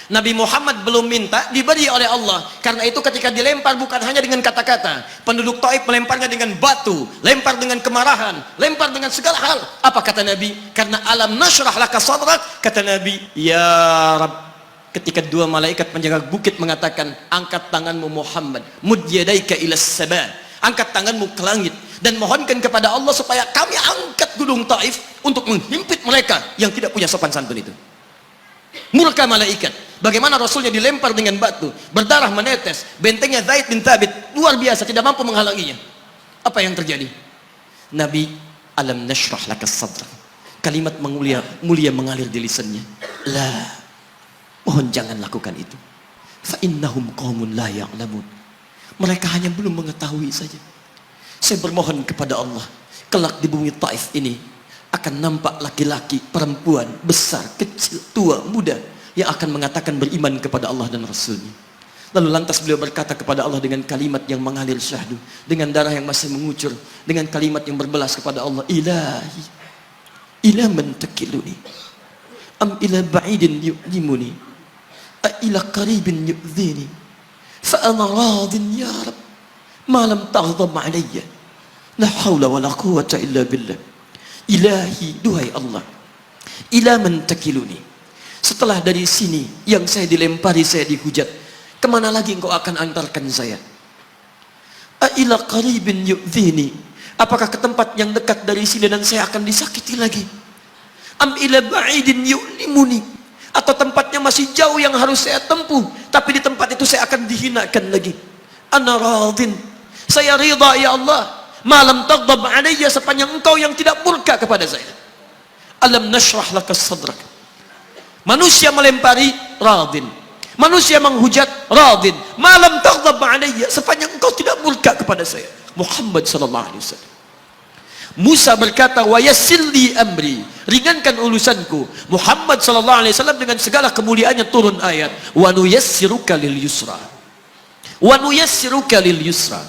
Nabi Muhammad belum minta, diberi oleh Allah. Karena itu ketika dilempar bukan hanya dengan kata-kata. Penduduk Taif melemparnya dengan batu, lempar dengan kemarahan, lempar dengan segala hal. Apa kata Nabi? Karena alam nashrah laka sadrak, kata Nabi, ya Rabb. Ketika dua malaikat penjaga bukit mengatakan, angkat tanganmu Muhammad, mud yadaika ilas sama, angkat tanganmu ke langit dan mohonkan kepada Allah supaya kami angkat gunung Taif untuk menghimpit mereka yang tidak punya sopan santun itu. Murka malaikat. Bagaimana Rasulnya dilempar dengan batu, berdarah menetes, bentengnya Zaid bin Thabit luar biasa, tidak mampu menghalanginya. Apa yang terjadi? Nabi, alam nashrah laka sadrak, kalimat mulia mengalir di lisannya. La, mohon jangan lakukan itu. Fa innahum qaumun la ya'lamun, mereka hanya belum mengetahui saja. Saya bermohon kepada Allah, kelak di bumi Taif ini akan nampak laki-laki, perempuan, besar, kecil, tua, muda yang akan mengatakan beriman kepada Allah dan Rasulnya. Lalu lantas beliau berkata kepada Allah dengan kalimat yang mengalir syahdu, dengan darah yang masih mengucur, dengan kalimat yang berbelas kepada Allah, Ilahi, ila man takiluni, am ila ba'idin yu'limuni, a ila qaribin yu'zini, fa ana radin ya Rab, ma lam taghdab alayya, la hawla wa la quwwata illa billah. Ilahi, duhai Allah, ila man takiluni, setelah dari sini yang saya dilempari, saya dihujat, kemana lagi engkau akan antarkan saya? A ila qaribin yu'dhini, apakah ke tempat yang dekat dari sini dan saya akan disakiti lagi? Am ila ba'idin yu'limuni, atau tempatnya masih jauh yang harus saya tempuh, tapi di tempat itu saya akan dihinakan lagi. Ana radin, saya ridha ya Allah, malam taghdab alayya, sepanjang engkau yang tidak murka kepada saya. Alam nashrah laka sadrak, manusia melempari, radin. Manusia menghujat, radin. Malam taghdab alayya, sepanjang engkau tidak murka kepada saya. Muhammad sallallahu alaihi wasallam. Musa berkata, wa yassir li amri, ringankan urusanku. Muhammad sallallahu alaihi wasallam dengan segala kemuliaannya turun ayat, wa nuyassiruka lil yusra. Wa nuyassiruka lil yusra.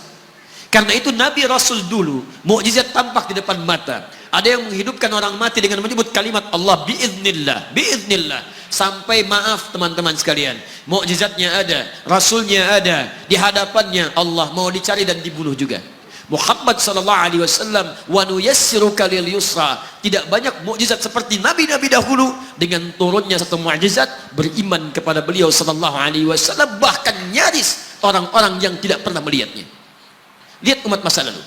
Karena itu Nabi Rasul dulu mukjizat tampak di depan mata. Ada yang menghidupkan orang mati dengan menyebut kalimat Allah biiznillah, biiznillah. Sampai maaf teman-teman sekalian, mukjizatnya ada, Rasulnya ada, di hadapannya Allah mau dicari dan dibunuh juga. Muhammad sallallahu alaihi wasallam, wa nuyassiruka lil yusra. Tidak banyak mukjizat seperti nabi-nabi dahulu, dengan turunnya satu mukjizat beriman kepada beliau sallallahu alaihi wasallam, bahkan nyaris orang-orang yang tidak pernah melihatnya. Lihat umat masa lalu,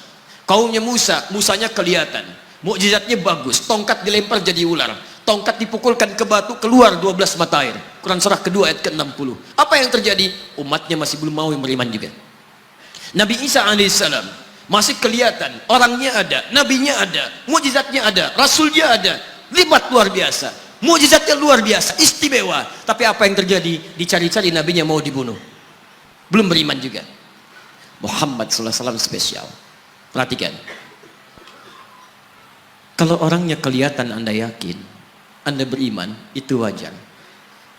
kaumnya Musa, Musanya kelihatan, mukjizatnya bagus, tongkat dilempar jadi ular, tongkat dipukulkan ke batu, keluar 12 mata air. Quran surah kedua ayat ke-60. Apa yang terjadi? Umatnya masih belum mau beriman juga. Nabi Isa alaihissalam masih kelihatan, orangnya ada, nabinya ada, mukjizatnya ada, rasulnya ada, libat luar biasa, mukjizatnya luar biasa, istimewa. Tapi apa yang terjadi? Dicari-cari nabinya mau dibunuh, belum beriman juga. Muhammad sallallahu alaihi wasallam spesial. Perhatikan, kalau orangnya kelihatan Anda yakin, Anda beriman, itu wajar.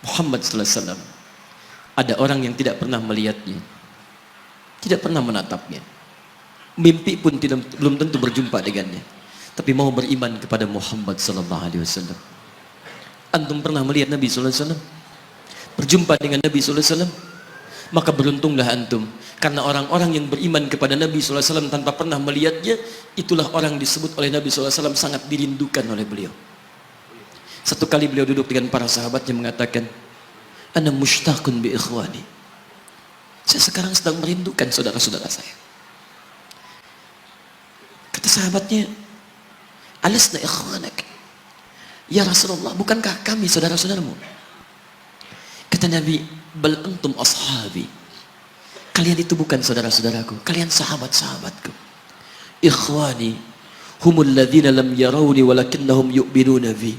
Muhammad sallallahu alaihi wasallam, ada orang yang tidak pernah melihatnya, tidak pernah menatapnya, mimpi pun belum tentu berjumpa dengannya, tapi mau beriman kepada Muhammad sallallahu alaihi wasallam. Antum pernah melihat Nabi sallallahu alaihi wasallam? Berjumpa dengan Nabi sallallahu alaihi wasallam? Maka beruntunglah antum, karena orang-orang yang beriman kepada Nabi sallallahu alaihi wasallam tanpa pernah melihatnya, itulah orang disebut oleh Nabi sallallahu alaihi wasallam sangat dirindukan oleh beliau. Satu kali beliau duduk dengan para sahabatnya mengatakan, ana mushtaqun bi ikhwani, saya sekarang sedang merindukan saudara-saudara saya. Kata sahabatnya, alasna ikhwanak ya Rasulullah, bukankah kami saudara-saudaramu? Kata Nabi, bal antum ashabi, kalian itu bukan saudara-saudaraku, kalian sahabat-sahabatku. Ikhwani humul ladzina lam yarawni walakinnahum yu'minuna bi,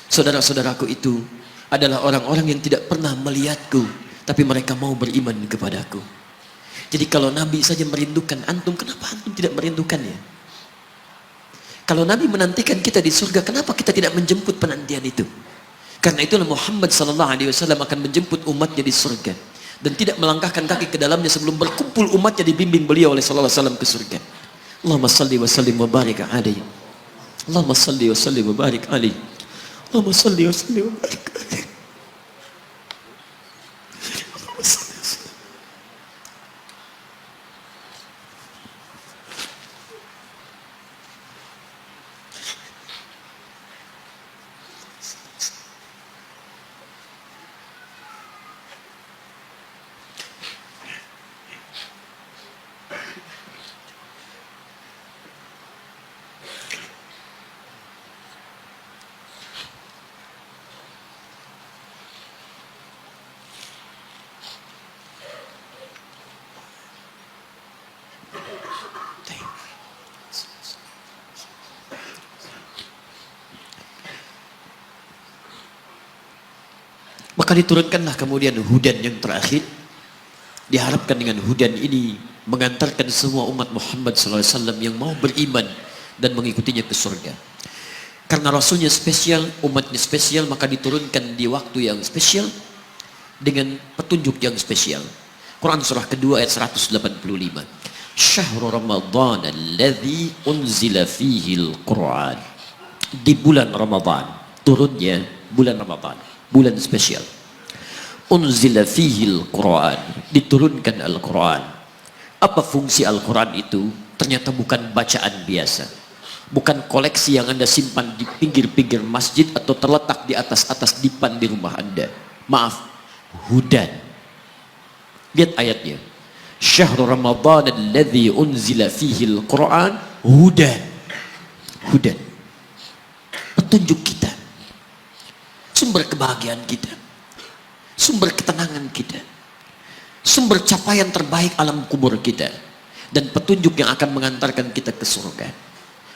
saudara-saudaraku itu adalah orang-orang yang tidak pernah melihatku, tapi mereka mau beriman kepadaku. Jadi kalau Nabi saja merindukan antum, kenapa antum tidak merindukannya? Kalau Nabi menantikan kita di surga, kenapa kita tidak menjemput penantian itu? Karena itulah Muhammad sallallahu alaihi wasallam akan menjemput umatnya di surga dan tidak melangkahkan kaki ke dalamnya sebelum berkumpul umatnya dibimbing beliau oleh sallallahu alaihi wasallam ke surga. Allahumma salli wa sallim wa barik alaihi. Allahumma salli wa sallim wa barik alaihi. Allahumma salli wa sallim wa barik alaihi. Maka diturunkanlah kemudian hudan yang terakhir. Diharapkan dengan hudan ini mengantarkan semua umat Muhammad SAW yang mau beriman dan mengikutinya ke surga. Karena Rasulnya spesial, umatnya spesial, maka diturunkan di waktu yang spesial dengan petunjuk yang spesial. Quran surah kedua ayat 185. Syahrul Ramadan alladzi unzila fihi al-Quran. Di bulan Ramadan, turunnya bulan Ramadan, bulan spesial. Unzila fihi al-Quran, diturunkan Al-Quran. Apa fungsi Al-Quran itu? Ternyata bukan bacaan biasa, bukan koleksi yang Anda simpan di pinggir-pinggir masjid atau terletak di atas-atas dipan di rumah Anda. Maaf, hudan. Lihat ayatnya. Syahrul Ramadan alladzi unzila fihi al-Quran hudan. Hudan. Petunjuk kita. Sumber kebahagiaan kita. Sumber ketenangan kita. Sumber capaian terbaik alam kubur kita. Dan petunjuk yang akan mengantarkan kita ke surga.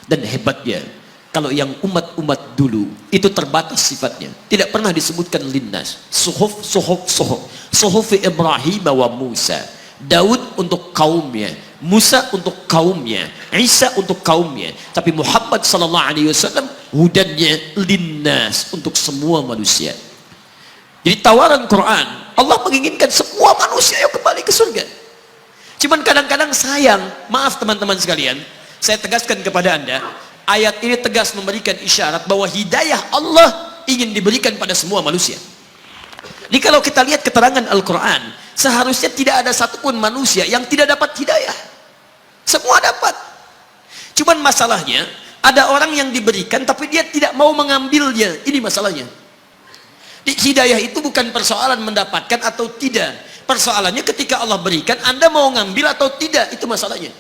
Dan hebatnya, kalau yang umat-umat dulu itu terbatas sifatnya, tidak pernah disebutkan linnas. Suhuf Ibrahim wa Musa. Daud untuk kaumnya, Musa untuk kaumnya, Isa untuk kaumnya. Tapi Muhammad sallallahu alaihi wasallam hudannya linnas, untuk semua manusia. Jadi tawaran Quran, Allah menginginkan semua manusia yang kembali ke surga. Cuman kadang-kadang sayang, maaf teman-teman sekalian, saya tegaskan kepada Anda, ayat ini tegas memberikan isyarat bahwa hidayah Allah ingin diberikan pada semua manusia. Jadi kalau kita lihat keterangan Al-Quran, seharusnya tidak ada satupun manusia yang tidak dapat hidayah. Semua dapat. Cuman masalahnya, ada orang yang diberikan tapi dia tidak mau mengambilnya. Ini masalahnya. Hidayah itu bukan persoalan mendapatkan atau tidak. Persoalannya ketika Allah berikan, Anda mau ngambil atau tidak, itu masalahnya.